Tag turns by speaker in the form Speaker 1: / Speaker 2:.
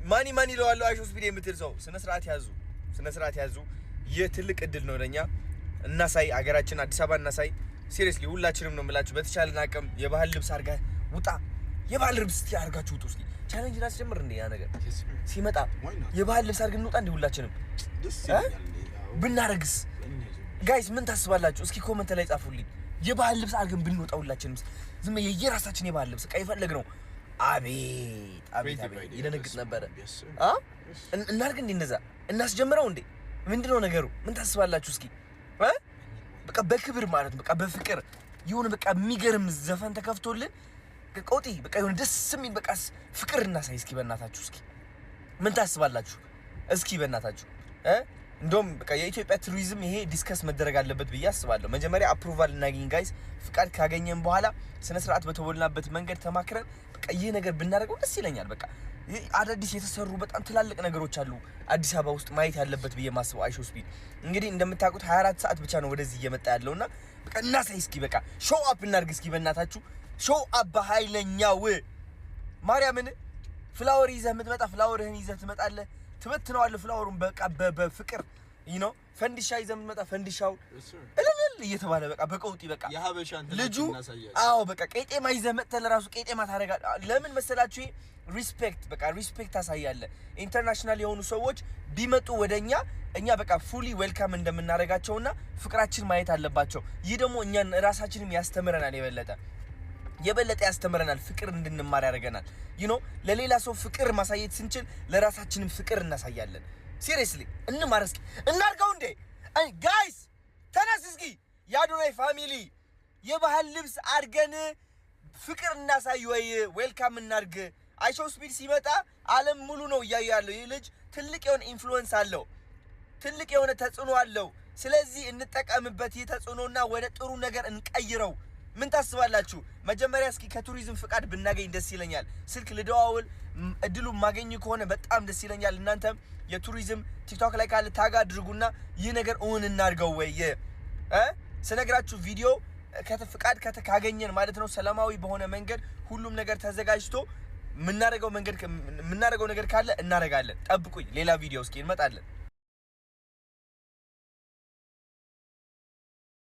Speaker 1: ማኒ ለዋለው አይሾ ስፒድ የምትልሰው ስነ ስርዓት ያዙ የትልቅ እድል ነው ለኛ እናሳይ አገራችን አዲስ አበባ እናሳይ ሲሪየስሊ ሁላችንም ነው የምላችሁ በተቻለን አቅም የባህል ልብስ አርጋ ውጣ የባህል ልብስ ያርጋችሁ ውጡ እስኪ ቻሌንጅ ላስጀምር እንዴ ያ ነገር ሲመጣ የባህል ልብስ አርገን እንውጣ እንዴ ሁላችንም ብናረግስ ጋይስ ምን ታስባላችሁ እስኪ ኮሜንት ላይ ጻፉልኝ የባህል ልብስ አርገን ብንወጣ ሁላችንም ዝም የየራሳችን የባህል ልብስ ቀይ ፈለግነው አቤት ይደነግጥ ነበር እናርግ እንዴ እንደዛ እናስጀምረው እንዴ ምንድነው ነገሩ ምን ታስባላችሁ እስኪ በቃ በክብር ማለት በቃ በፍቅር ይሁን በቃ የሚገርም ዘፈን ተከፍቶልን ቆጢ በቃ ይሁን ደስ የሚል በቃ ፍቅር እናሳይ እስኪ በእናታችሁ እስኪ ምን ታስባላችሁ እስኪ በእናታችሁ እንደውም በቃ የኢትዮጵያ ቱሪዝም ይሄ ዲስከስ መደረግ አለበት ብዬ አስባለሁ መጀመሪያ አፕሩቫል እናገኝ ጋይስ ፍቃድ ካገኘን በኋላ ስነ ስርዓት በተወልናበት መንገድ ተማክረን በቃ ይሄ ነገር ብናደርገው ደስ ይለኛል በቃ አዳዲስ የተሰሩ በጣም ትላልቅ ነገሮች አሉ አዲስ አበባ ውስጥ ማየት ያለበት ብዬ ማስበው አይሾ ስፒድ እንግዲህ እንደምታውቁት 24 ሰዓት ብቻ ነው ወደዚህ እየመጣ ያለውና በቃ እናሳይ እስኪ በቃ ሾው አፕ እናርግ እስኪ በእናታችሁ ሾው አፕ በኃይለኛው ማርያምን ፍላወር ይዘህ የምትመጣ ፍላወርህን ይዘህ ትመጣለህ ትበትነዋለህ ፍላወሩን በቃ በፍቅር you know ፈንዲሻ ይዘህ የምትመጣ ፈንዲሻው እልል እየተባለ በቃ በቀውጢ በቃ
Speaker 2: የሀበሻን
Speaker 1: ልጁ አዎ በቃ ቄጤማ ይዘህ መጥተህ ለራሱ ቄጤማ ታረጋለህ ለምን መሰላችሁ ሪስፔክት በቃ ሪስፔክት ታሳያለ ኢንተርናሽናል የሆኑ ሰዎች ቢመጡ ወደኛ እኛ በቃ ፉሊ ዌልካም እንደምናረጋቸውና ፍቅራችን ማየት አለባቸው ይህ ደግሞ እኛን ራሳችንም ያስተምረናል የበለጠ ያስተምረናል ፍቅር እንድንማር ያደርገናል you know ለሌላ ሰው ፍቅር ማሳየት ስንችል ለራሳችንም ፍቅር እናሳያለን ሲሪየስሊ እንማር እስኪ እናርጋው እንዴ ጋይስ ተነስ እስኪ ያዶናይ ፋሚሊ የባህል ልብስ አርገን ፍቅር እናሳይ ወይ ዌልካም እናርግ አይሾ ስፒድ ሲመጣ ዓለም ሙሉ ነው ያያለው ይሄ ልጅ ትልቅ የሆነ ኢንፍሉዌንስ አለው ትልቅ የሆነ ተጽዕኖ አለው ስለዚህ እንጠቀምበት የተጽዕኖና ወደ ጥሩ ነገር እንቀይረው ምን ታስባላችሁ መጀመሪያ እስኪ ከቱሪዝም ፍቃድ ብናገኝ ደስ ይለኛል ስልክ ልደዋውል እድሉ ማገኝ ከሆነ በጣም ደስ ይለኛል እናንተም የቱሪዝም ቲክቶክ ላይ ካለ ታግ አድርጉና ይህ ነገር ኦን እናርገው ወይ ስነግራችሁ ቪዲዮ ከተፍቃድ ካገኘን ማለት ነው ሰላማዊ በሆነ መንገድ ሁሉም ነገር ተዘጋጅቶ ምናረጋው ነገር ካለ እናረጋለን ጠብቁኝ ሌላ ቪዲዮ እስኪ እንመጣለን